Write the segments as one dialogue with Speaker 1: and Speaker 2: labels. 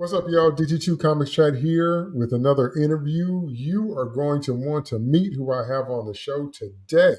Speaker 1: What's up, y'all? DT2 Comics Chat here with another interview. You are going to want to meet who I have on the show today.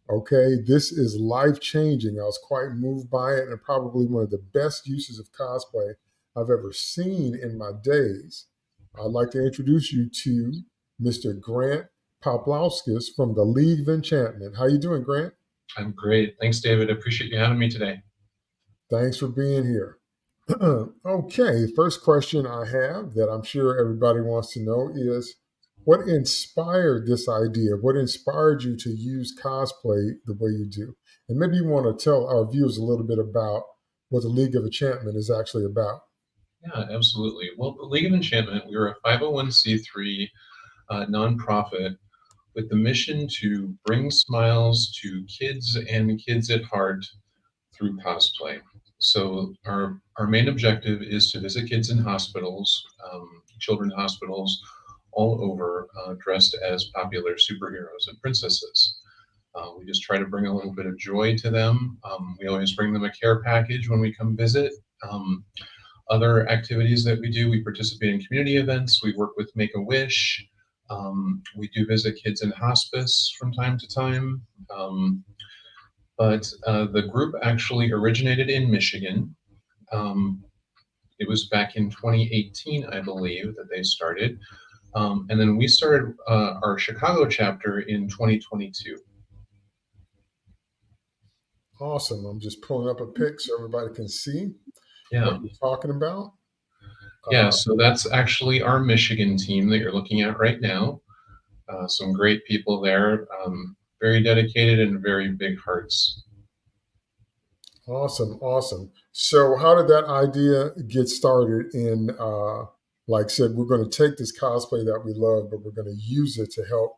Speaker 1: Okay, this is life changing. I was quite moved by it and probably one of the best uses of cosplay I've ever seen in my days. I'd like to introduce you to Mr. Grant Poplawskis from the League of Enchantment. How you doing, Grant?
Speaker 2: I'm great. Thanks, David. I appreciate you having me today.
Speaker 1: Thanks for being here. Okay, first question I have that I'm sure everybody wants to know is what inspired this idea? What inspired you to use cosplay the way you do? And maybe you want to tell our viewers a little bit about what the League of Enchantment is actually about.
Speaker 2: Yeah, absolutely. Well, the League of Enchantment, we're a 501c3 nonprofit with the mission to bring smiles to kids and kids at heart through cosplay. So our main objective is to visit kids in hospitals, children's hospitals all over, dressed as popular superheroes and princesses. We just try to bring a little bit of joy to them. We always bring them a care package when we come visit. Other activities that we do, we participate in community events. We work with Make-A-Wish. We do visit kids in hospice from time to time. But the group actually originated in Michigan. It was back in 2018, I believe, that they started. And then we started our Chicago chapter in 2022.
Speaker 1: Awesome. I'm just pulling up a pic so everybody can see
Speaker 2: Yeah.
Speaker 1: what you're talking about.
Speaker 2: Yeah, so that's actually our Michigan team that you're looking at right now. Some great people there, very dedicated and very big hearts.
Speaker 1: Awesome, awesome. So, how did that idea get started? In, like I said, we're going to take this cosplay that we love, but we're going to use it to help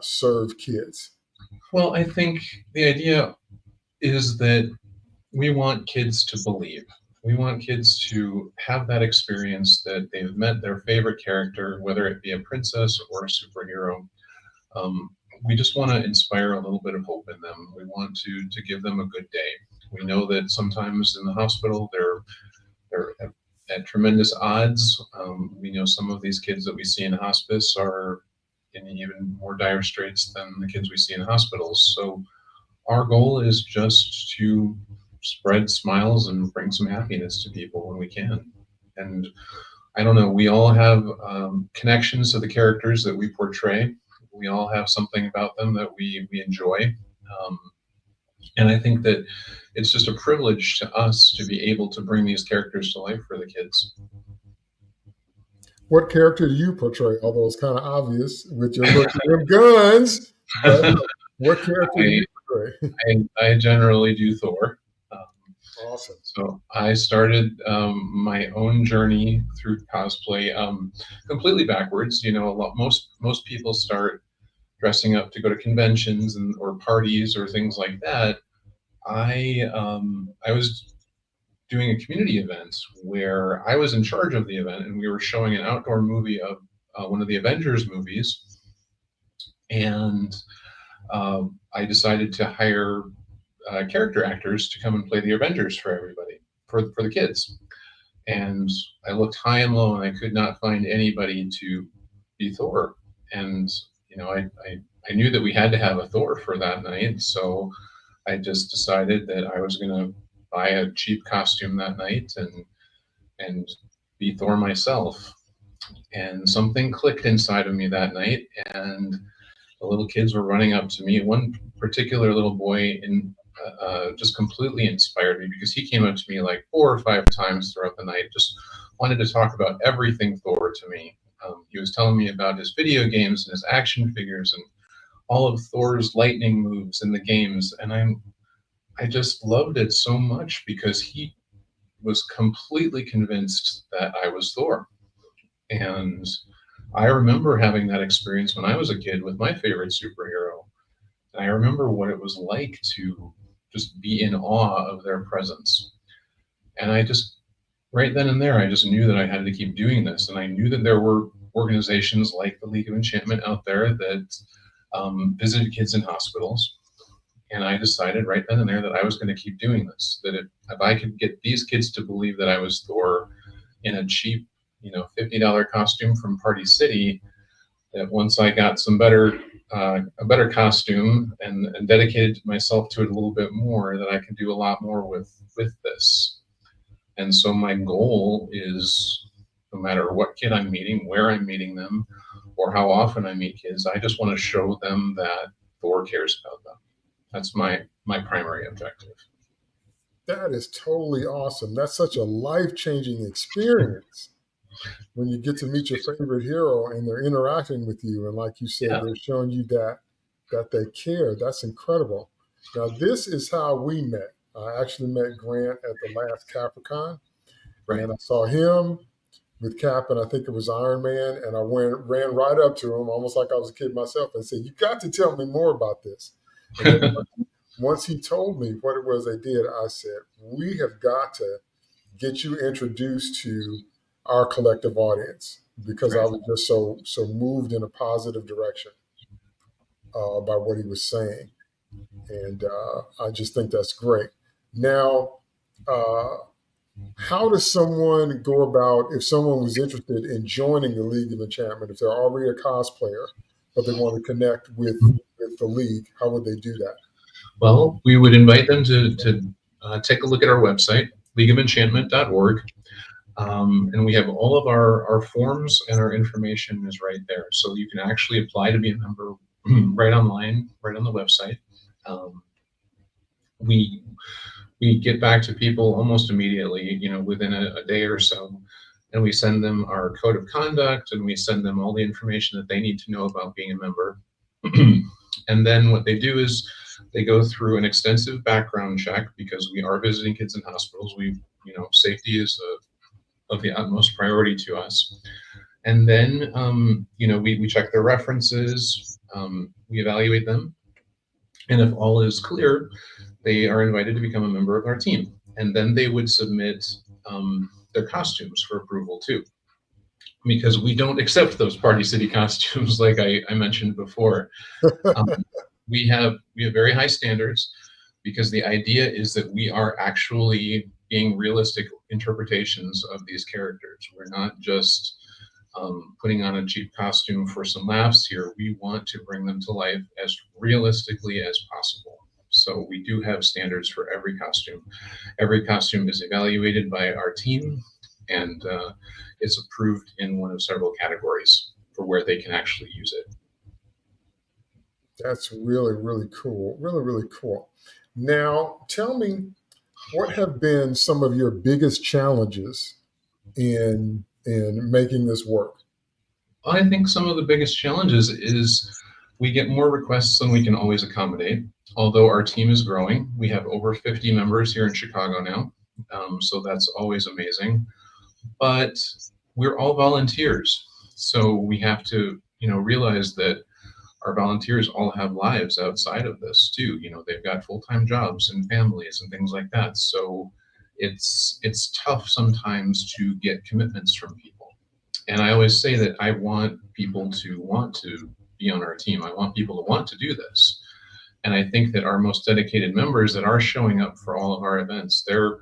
Speaker 1: serve kids.
Speaker 2: Well, I think the idea is that we want kids to believe. We want kids to have that experience that they've met their favorite character, whether it be a princess or a superhero. We just want to inspire a little bit of hope in them. We want to give them a good day. We know that sometimes in the hospital they're at tremendous odds. We know some of these kids that we see in hospice are in even more dire straits than the kids we see in hospitals. So our goal is just to spread smiles and bring some happiness to people when we can. And I don't know, we all have connections to the characters that we portray. We all have something about them that we enjoy. And I think that it's just a privilege to us to be able to bring these characters to life for the kids.
Speaker 1: What character do you portray? Although it's kind of obvious with your look at guns, but what character do you portray?
Speaker 2: I generally do Thor.
Speaker 1: Awesome.
Speaker 2: So I started my own journey through cosplay completely backwards. You know, most people start dressing up to go to conventions or parties or things like that. I was doing a community event where I was in charge of the event, and we were showing an outdoor movie of one of the Avengers movies, and I decided to hire character actors to come and play the Avengers for everybody, for the kids. And I looked high and low, and I could not find anybody to be Thor. And you know, I knew that we had to have a Thor for that night, so I just decided that I was going to buy a cheap costume that night and be Thor myself. And something clicked inside of me that night, and the little kids were running up to me. One particular little boy just completely inspired me because he came up to me like 4 or 5 times throughout the night, just wanted to talk about everything Thor to me. He was telling me about his video games and his action figures and all of Thor's lightning moves in the games. And I just loved it so much because he was completely convinced that I was Thor. And I remember having that experience when I was a kid with my favorite superhero. And I remember what it was like to just be in awe of their presence. And I just, right then and there, I just knew that I had to keep doing this. And I knew that there were organizations like the League of Enchantment out there that visited kids in hospitals. And I decided right then and there that I was going to keep doing this, that if I could get these kids to believe that I was Thor, in a cheap, $50 costume from Party City, that once I got a better costume and dedicated myself to it a little bit more, that I can do a lot more with this. And so my goal is, no matter what kid I'm meeting, where I'm meeting them, or how often I meet kids, I just want to show them that Thor cares about them. That's my primary objective.
Speaker 1: That is totally awesome. That's such a life changing experience when you get to meet your favorite hero and they're interacting with you. And like you said,
Speaker 2: Yeah,
Speaker 1: they're showing you that they care. That's incredible. Now, this is how we met. I actually met Grant at the last Capricorn,
Speaker 2: right.
Speaker 1: and I saw him with Cap, and I think it was Iron Man, and I ran right up to him, almost like I was a kid myself, and said, "You got to tell me more about this." And then once he told me what it was they did, I said, "We have got to get you introduced to our collective audience," because I
Speaker 2: Right.
Speaker 1: was just so moved in a positive direction by what he was saying, and I just think that's great. Now, uh, how does someone go about if someone was interested in joining the League of Enchantment, if they're already a cosplayer, but they want to connect with the league? How would they do that?
Speaker 2: Well, we would invite them to take a look at our website, leagueofenchantment.org. And we have all of our forms, and our information is right there. So you can actually apply to be a member right online, right on the website. Um, we we get back to people almost immediately, within a day or so, and we send them our code of conduct, and we send them all the information that they need to know about being a member. And then what they do is they go through an extensive background check, because we are visiting kids in hospitals. Safety is of the utmost priority to us. And then, we check their references, we evaluate them, and if all is clear, they are invited to become a member of our team. And then they would submit their costumes for approval too, because we don't accept those Party City costumes like I mentioned before. Um, we have very high standards, because the idea is that we are actually being realistic interpretations of these characters. We're not just putting on a cheap costume for some laughs here. We want to bring them to life as realistically as possible. So we do have standards for every costume. Every costume is evaluated by our team, and it's approved in one of several categories for where they can actually use it.
Speaker 1: That's really, really cool. Really, really cool. Now, tell me, what have been some of your biggest challenges in making this work?
Speaker 2: I think some of the biggest challenges is we get more requests than we can always accommodate. Although our team is growing, we have over 50 members here in Chicago now, so that's always amazing. But we're all volunteers, so we have to, realize that our volunteers all have lives outside of this too. They've got full-time jobs and families and things like that. So it's tough sometimes to get commitments from people. And I always say that I want people to want to be on our team. I want people to want to do this. And I think that our most dedicated members that are showing up for all of our events, they're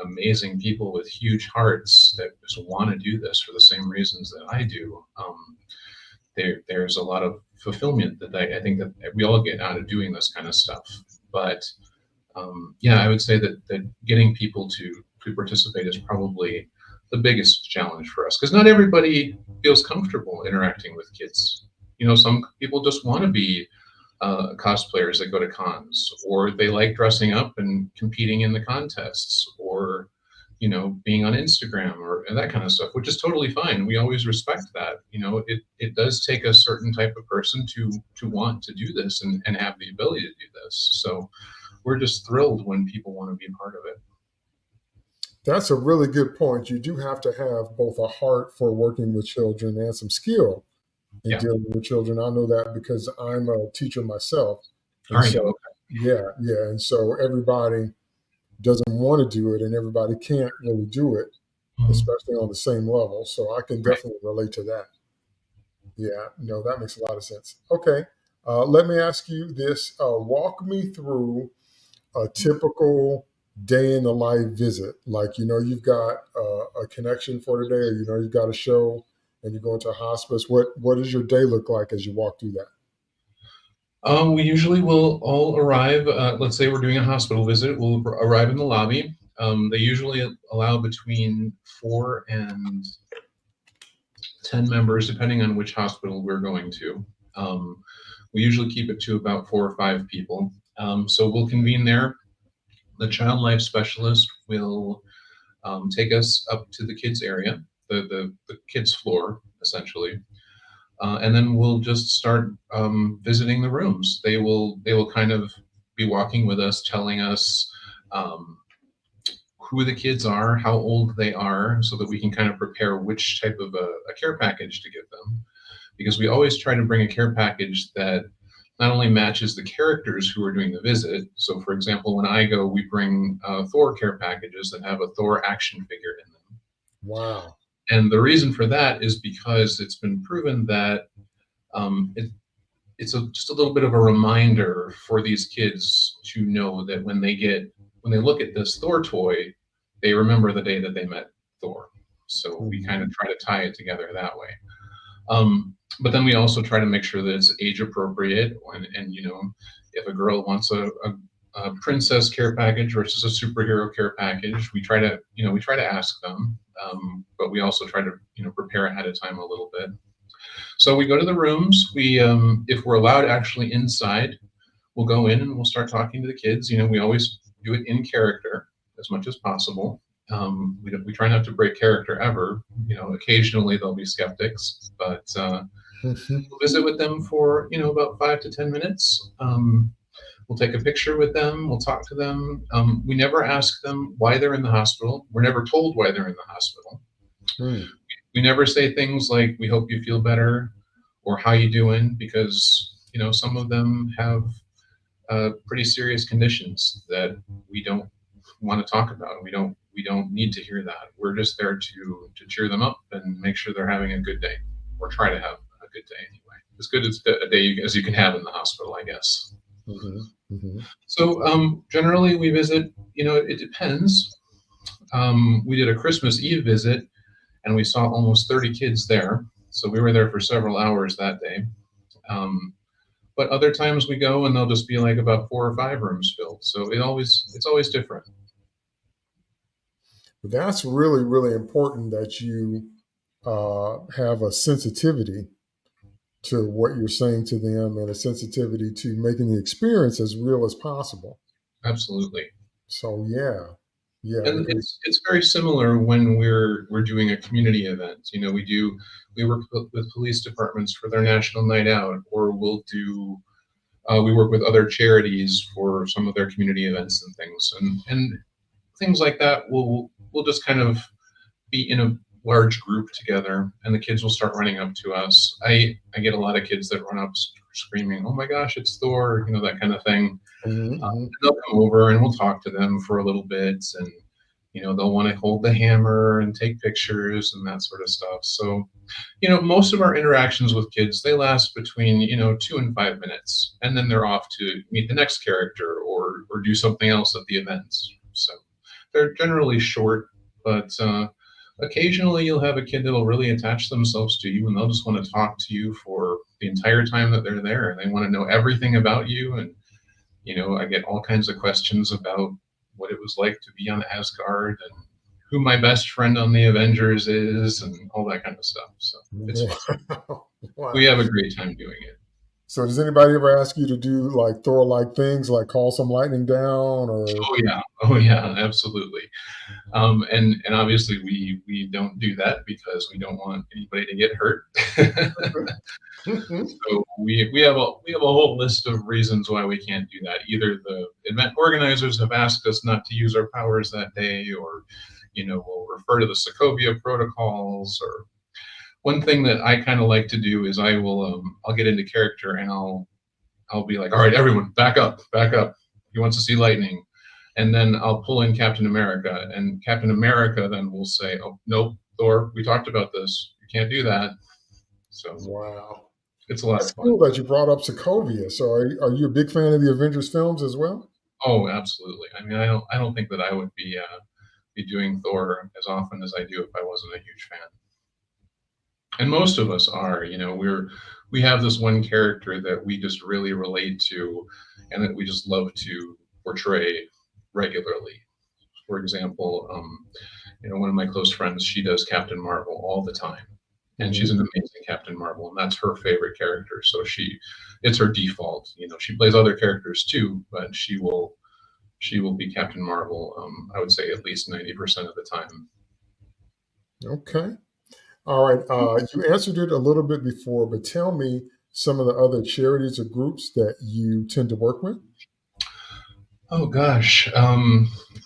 Speaker 2: amazing people with huge hearts that just want to do this for the same reasons that I do. There's a lot of fulfillment that I think that we all get out of doing this kind of stuff. But yeah, I would say that getting people to participate is probably the biggest challenge for us, because not everybody feels comfortable interacting with kids. Some people just want to be cosplayers that go to cons, or they like dressing up and competing in the contests, or being on Instagram or and that kind of stuff, which is totally fine. We always respect that. It does take a certain type of person to want to do this and have the ability to do this. So we're just thrilled when people want to be a part of it.
Speaker 1: That's a really good point. You do have to have both a heart for working with children and some skill in
Speaker 2: Yeah.
Speaker 1: dealing with children. I know that because I'm a teacher myself. And
Speaker 2: Are you
Speaker 1: so,
Speaker 2: okay?
Speaker 1: yeah, yeah. And so everybody doesn't want to do it and everybody can't really do it,
Speaker 2: Mhm.
Speaker 1: especially on the same level. So I can
Speaker 2: Right.
Speaker 1: definitely relate to that. Yeah, no, that makes a lot of sense. Okay. Let me ask you this. Walk me through a typical day in the life visit? Like, you've got a connection for today, or you've got a show, and you're going to a hospice. What does your day look like as you walk through that?
Speaker 2: We usually will all arrive. Let's say we're doing a hospital visit. We'll arrive in the lobby. They usually allow between 4 and 10 members, depending on which hospital we're going to. Um, we usually keep it to about 4 or 5 people. So we'll convene there. The child life specialist will take us up to the kids area, the kids floor, essentially. And then we'll just start visiting the rooms. They will kind of be walking with us, telling us um, who the kids are, how old they are, so that we can kind of prepare which type of a care package to give them. Because we always try to bring a care package that not only matches the characters who are doing the visit. So, for example, when I go, we bring Thor care packages that have a Thor action figure in them.
Speaker 1: Wow.
Speaker 2: And the reason for that is because it's been proven that um, it, just a little bit of a reminder for these kids to know that when they look at this Thor toy, they remember the day that they met Thor. So we
Speaker 1: Mhm.
Speaker 2: kind of try to tie it together that way. But then we also try to make sure that it's age appropriate, and if a girl wants a princess care package versus a superhero care package, we try to ask them, but we also try to prepare ahead of time a little bit. So we go to the rooms. If we're allowed actually inside, we'll go in and we'll start talking to the kids. We always do it in character as much as possible. We try not to break character ever. Occasionally there'll be skeptics, but we'll visit with them for about 5 to 10 minutes. We'll take a picture with them. We'll talk to them. We never ask them why they're in the hospital. We're never told why they're in the hospital.
Speaker 1: Hmm.
Speaker 2: We never say things like "We hope you feel better" or "How you doing," because some of them have pretty serious conditions that we don't want to talk about. We don't need to hear that. We're just there to cheer them up and make sure they're having a good day, or try to have a good day anyway. As good as a day as you can have in the hospital, I guess.
Speaker 1: Hmm. Hmm.
Speaker 2: So generally, we visit. It depends. We did a Christmas Eve visit, and we saw almost 30 kids there. So we were there for several hours that day. Um, but other times we go and they'll just be like about 4 or 5 rooms filled. So it's always different.
Speaker 1: That's really, really important that you have a sensitivity to what you're saying to them, and a sensitivity to making the experience as real as possible.
Speaker 2: Absolutely.
Speaker 1: So yeah, yeah,
Speaker 2: And
Speaker 1: because
Speaker 2: it's very similar when we're doing a community event. We work with police departments for their national night out, or we work with other charities for some of their community events and things, and things like that. We'll just kind of be in a large group together, and the kids will start running up to us. I get a lot of kids that run up screaming, "Oh my gosh, it's Thor!" That kind of thing.
Speaker 1: Mhm.
Speaker 2: They'll come over and we'll talk to them for a little bit, and they'll want to hold the hammer and take pictures and that sort of stuff. So most of our interactions with kids, they last between 2 and 5 minutes, and then they're off to meet the next character or do something else at the events. So they're generally short, but occasionally you'll have a kid that'll really attach themselves to you, and they'll just want to talk to you for the entire time that they're there, and they want to know everything about you. And I get all kinds of questions about what it was like to be on Asgard, and who my best friend on the Avengers is, and all that kind of stuff. So it's fun. We
Speaker 1: Wow.
Speaker 2: have a great time doing it.
Speaker 1: So does anybody ever ask you to do like Thor-like things, like call some lightning down, or?
Speaker 2: Oh yeah, oh yeah, absolutely. And obviously we don't do that because we don't want anybody to get hurt. So we have a whole list of reasons why we can't do that. Either the event organizers have asked us not to use our powers that day, or we'll refer to the Sokovia protocols. Or one thing that I kind of like to do is I'll get into character, and I'll be like, all right, everyone, back up, back up. He wants to see lightning. And then I'll pull in Captain America, and Captain America then will say, "Oh nope, Thor, we talked about this. You can't do that." So
Speaker 1: Wow.
Speaker 2: it's a lot
Speaker 1: That's
Speaker 2: of fun.
Speaker 1: cool that you brought up Sokovia. So are you a big fan of the Avengers films as well?
Speaker 2: Oh, absolutely. I mean, I don't think that I would be doing Thor as often as I do if I wasn't a huge fan. And most of us are, you know, we have this one character that we just really relate to and that we just love to portray regularly. For example, you know, one of my close friends, she does Captain Marvel all the time. And she's
Speaker 1: Mhm.
Speaker 2: an amazing Captain Marvel, and that's her favorite character. So it's her default. You know, she plays other characters too, but she will be Captain Marvel. I would say at least 90% of the time.
Speaker 1: Okay. All right. You answered it a little bit before, but tell me some of the other charities or groups that you tend to work with.
Speaker 2: Oh gosh,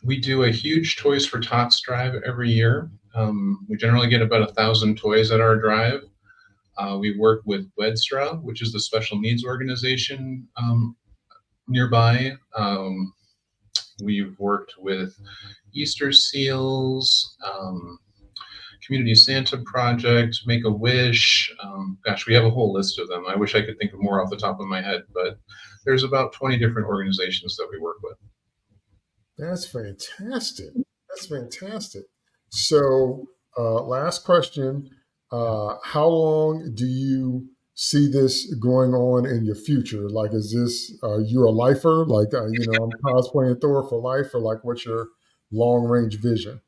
Speaker 2: we do a huge Toys for Tots drive every year. We generally get about 1,000 toys at our drive. We work with Wedstra, which is the special needs organization nearby. We've worked with Easter Seals, Community Santa Project, Make a Wish. Gosh, we have a whole list of them. I wish I could think of more off the top of my head, but there's about 20 different organizations that we work with.
Speaker 1: That's fantastic. That's fantastic. So, last question. How long do you see this going on in your future? Like, is this, you're a lifer? Like, I'm cosplaying Thor for life, or like, what's your long range vision?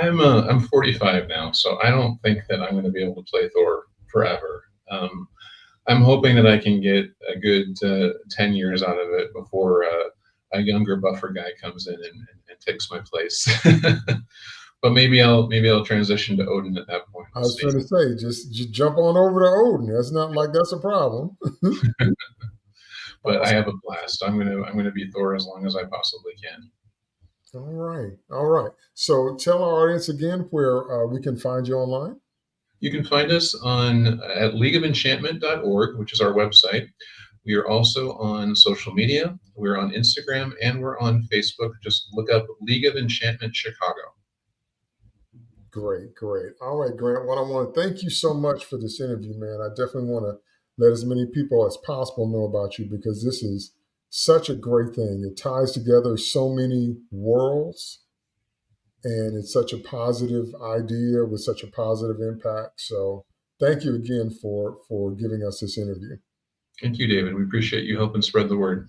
Speaker 2: I'm 45 now, so I don't think that I'm going to be able to play Thor forever. I'm hoping that I can get a good 10 years out of it before a younger, buffer guy comes in and takes my place. But maybe I'll transition to Odin at that point.
Speaker 1: I
Speaker 2: We'll
Speaker 1: was
Speaker 2: see.
Speaker 1: going to say, just jump on over to Odin. That's not like that's a problem.
Speaker 2: But I
Speaker 1: Awesome.
Speaker 2: have a blast. I'm gonna be Thor as long as I possibly can.
Speaker 1: All right. All right. So tell our audience again where we can find you online.
Speaker 2: You can find us on at leagueofenchantment.org, which is our website. We are also on social media. We're on Instagram and we're on Facebook. Just look up League of Enchantment Chicago.
Speaker 1: Great, great. All right, Grant. Well, I want to thank you so much for this interview, man. I definitely want to let as many people as possible know about you because this is such a great thing. It ties together so many worlds and it's such a positive idea with such a positive impact. So thank you again for giving us this interview.
Speaker 2: Thank you, David. We appreciate you helping spread the word.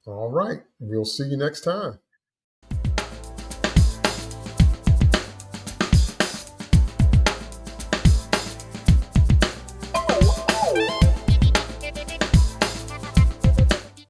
Speaker 1: All right. We'll see you next time.